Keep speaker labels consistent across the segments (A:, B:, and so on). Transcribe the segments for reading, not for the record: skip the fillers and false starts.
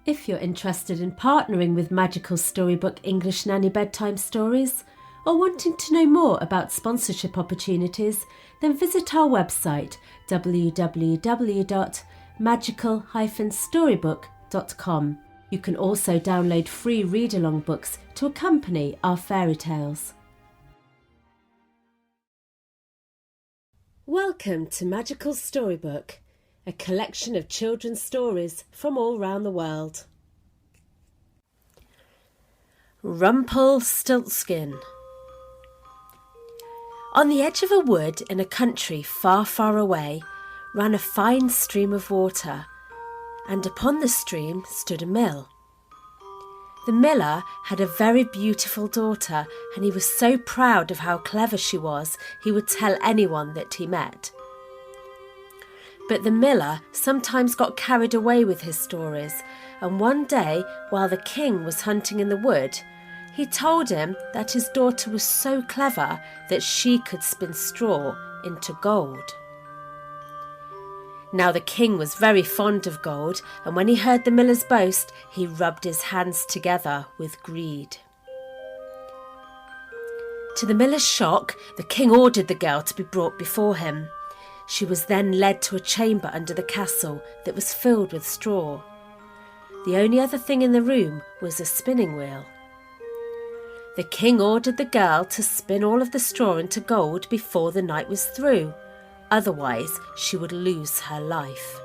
A: If you're interested in partnering with Magical Storybook English Nanny Bedtime Stories or wanting to know more about sponsorship opportunities, then visit our website www.magical-storybook.com. You can also download free read-along books to accompany our fairy tales. Welcome to Magical Storybook, a collection of children's stories from all around the world. Rumpelstiltskin. On the edge of a wood in a country far, far away ran a fine stream of water, and upon the stream stood a mill. The miller had a very beautiful daughter, and he was so proud of how clever she was, he would tell anyone that he met. But the miller sometimes got carried away with his stories, and one day, while the king was hunting in the wood, he told him that his daughter was so clever that she could spin straw into gold. Now the king was very fond of gold, and when he heard the miller's boast, he rubbed his hands together with greed. To the miller's shock, the king ordered the girl to be brought before him. She was then led to a chamber under the castle that was filled with straw. The only other thing in the room was a spinning wheel. The king ordered the girl to spin all of the straw into gold before the night was through. Otherwise, she would lose her life.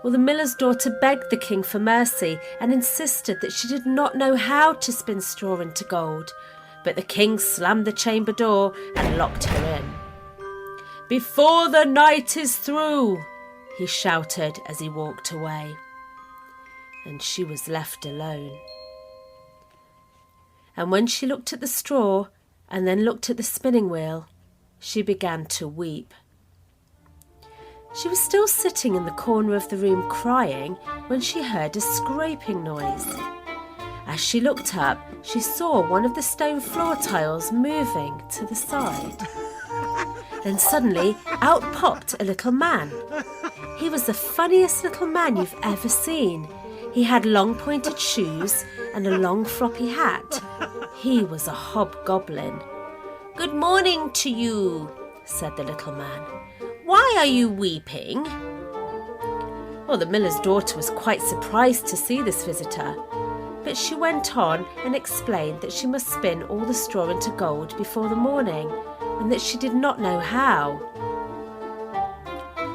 A: Well, the miller's daughter begged the king for mercy and insisted that she did not know how to spin straw into gold, but the king slammed the chamber door and locked her in. "Before the night is through," he shouted as he walked away. And she was left alone. And when she looked at the straw and then looked at the spinning wheel, she began to weep. She was still sitting in the corner of the room crying when she heard a scraping noise. As she looked up, she saw one of the stone floor tiles moving to the side. Then suddenly out popped a little man. He was the funniest little man you've ever seen. He had long pointed shoes and a long floppy hat. He was a hobgoblin. "Good morning to you," said the little man. "Why are you weeping?" Well, the miller's daughter was quite surprised to see this visitor, but she went on and explained that she must spin all the straw into gold before the morning, and that she did not know how.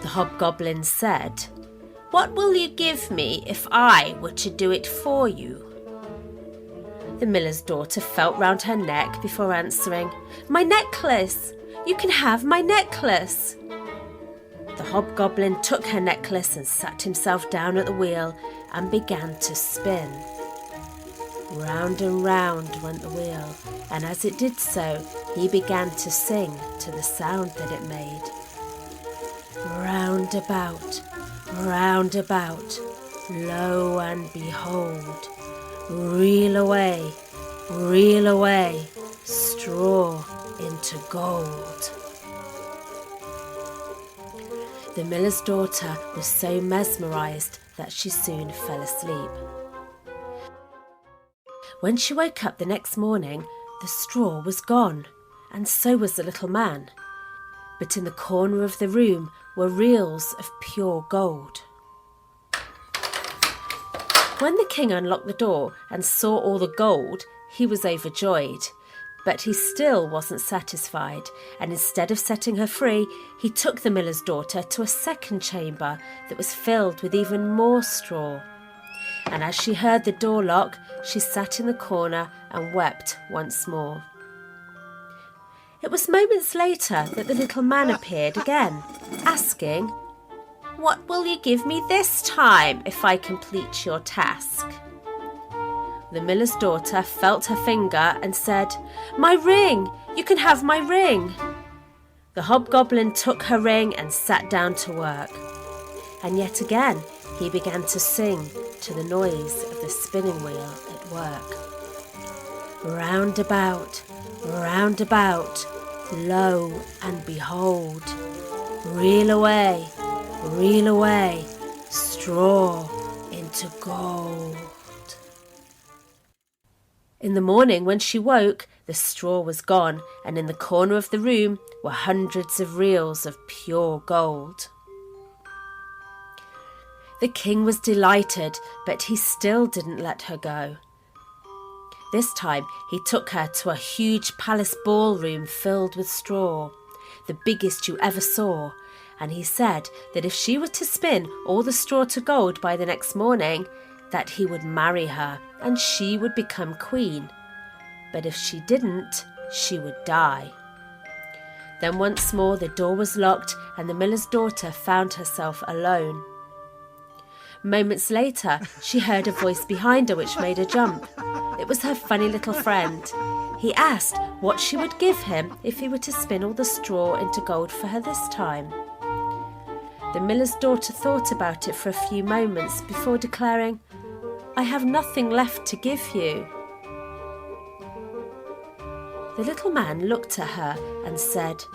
A: The hobgoblin said, "What will you give me if I were to do it for you?" The miller's daughter felt round her neck before answering, "My necklace! You can have my necklace!" The hobgoblin took her necklace and sat himself down at the wheel and began to spin. Round and round went the wheel, and as it did so, he began to sing to the sound that it made. Round about, lo and behold, reel away, straw into gold. The miller's daughter was so mesmerised that she soon fell asleep. When she woke up the next morning, the straw was gone, and so was the little man. But in the corner of the room were reels of pure gold. When the king unlocked the door and saw all the gold, he was overjoyed. But he still wasn't satisfied, and instead of setting her free, he took the miller's daughter to a second chamber that was filled with even more straw. And as she heard the door lock, she sat in the corner and wept once more. It was moments later that the little man appeared again, asking, "What will you give me this time if I complete your task?" The miller's daughter felt her finger and said, "My ring! You can have my ring!" The hobgoblin took her ring and sat down to work. And yet again he began to sing to the noise of the spinning wheel at work. Round about, lo and behold, reel away, straw into gold. In the morning when she woke, the straw was gone, and in the corner of the room were hundreds of reels of pure gold. The king was delighted, but he still didn't let her go. This time he took her to a huge palace ballroom filled with straw, the biggest you ever saw, and he said that if she were to spin all the straw to gold by the next morning, that he would marry her and she would become queen. But if she didn't, she would die. Then once more the door was locked and the miller's daughter found herself alone. Moments later, she heard a voice behind her which made her jump. It was her funny little friend. He asked what she would give him if he were to spin all the straw into gold for her this time. The miller's daughter thought about it for a few moments before declaring, "I have nothing left to give you." The little man looked at her and said,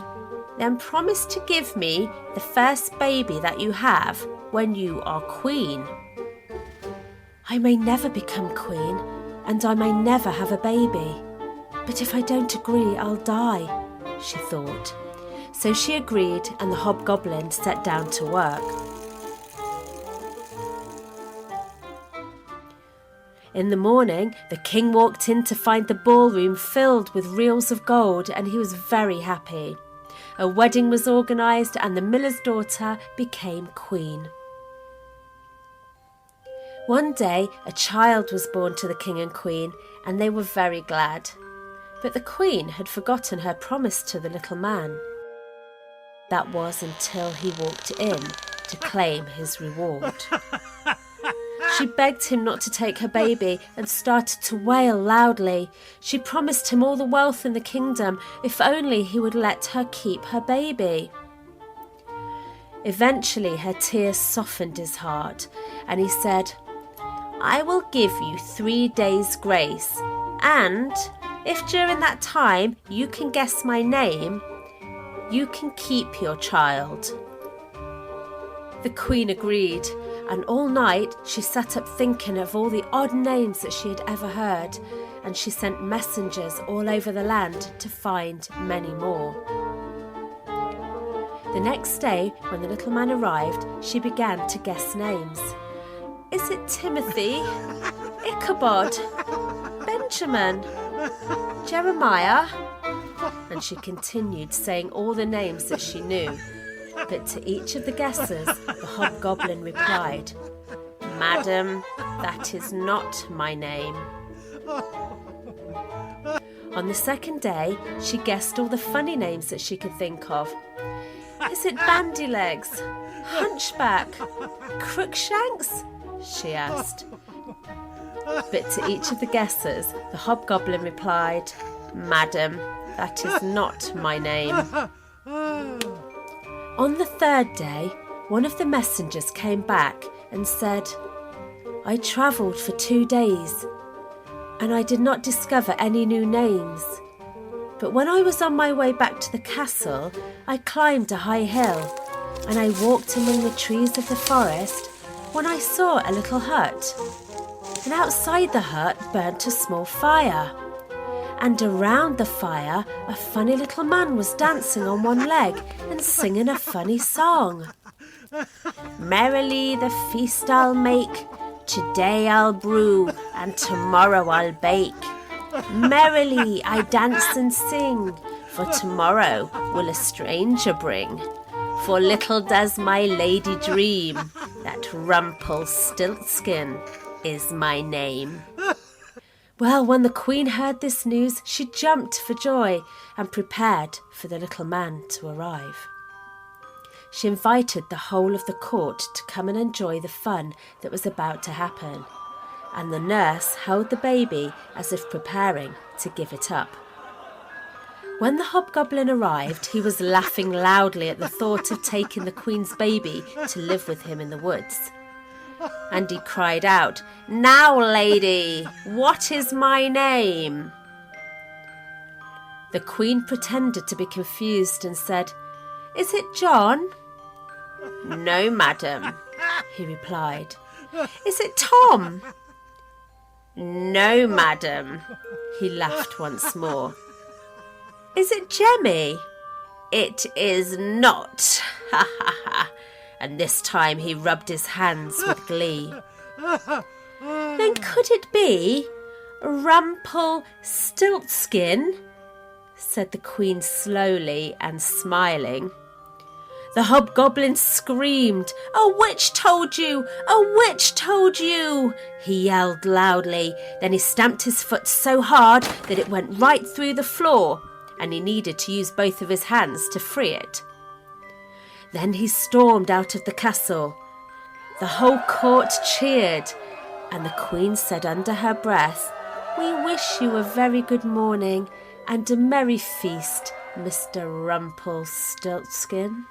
A: "Then promise to give me the first baby that you have when you are queen." "I may never become queen, and I may never have a baby. But if I don't agree, I'll die," she thought. So she agreed, and the hobgoblin sat down to work. In the morning, the king walked in to find the ballroom filled with reels of gold, and he was very happy. A wedding was organised, and the miller's daughter became queen. One day, a child was born to the king and queen, and they were very glad. But the queen had forgotten her promise to the little man. That was until he walked in to claim his reward. She begged him not to take her baby and started to wail loudly. She promised him all the wealth in the kingdom if only he would let her keep her baby. Eventually her tears softened his heart, and he said, "I will give you 3 days' grace, and if during that time you can guess my name, you can keep your child." The queen agreed, and all night she sat up thinking of all the odd names that she had ever heard, and she sent messengers all over the land to find many more. The next day, when the little man arrived, she began to guess names. "Is it Timothy, Ichabod, Benjamin, Jeremiah?" And she continued saying all the names that she knew. But to each of the guesses, the hobgoblin replied, "Madam, that is not my name." On the second day, she guessed all the funny names that she could think of. "Is it Bandylegs, Hunchback, Crookshanks?" she asked. But to each of the guesses, the hobgoblin replied, "Madam, that is not my name." On the third day, one of the messengers came back and said, "I travelled for 2 days, and I did not discover any new names. But when I was on my way back to the castle, I climbed a high hill, and I walked among the trees of the forest when I saw a little hut. And outside the hut burnt a small fire. And around the fire, a funny little man was dancing on one leg and singing a funny song. Merrily the feast I'll make, today I'll brew, and tomorrow I'll bake. Merrily I dance and sing, for tomorrow will a stranger bring. For little does my lady dream, that Rumpelstiltskin is my name." Well, when the queen heard this news, she jumped for joy and prepared for the little man to arrive. She invited the whole of the court to come and enjoy the fun that was about to happen, and the nurse held the baby as if preparing to give it up. When the hobgoblin arrived, he was laughing loudly at the thought of taking the queen's baby to live with him in the woods. And he cried out, "Now, lady, what is my name?" The queen pretended to be confused and said, "Is it John?" "No, madam," he replied. Is it Tom?" "No, madam." He laughed once more. "Is it Jemmy?" "It is not." Ha ha ha. And this time he rubbed his hands with glee. "Then could it be Rumpelstiltskin?" said the Queen slowly and smiling. The hobgoblin screamed. "A witch told you! A witch told you!" he yelled loudly. Then he stamped his foot so hard that it went right through the floor, and he needed to use both of his hands to free it. Then he stormed out of the castle. The whole court cheered, and the Queen said under her breath, "We wish you a very good morning and a merry feast, Mr. Rumpelstiltskin."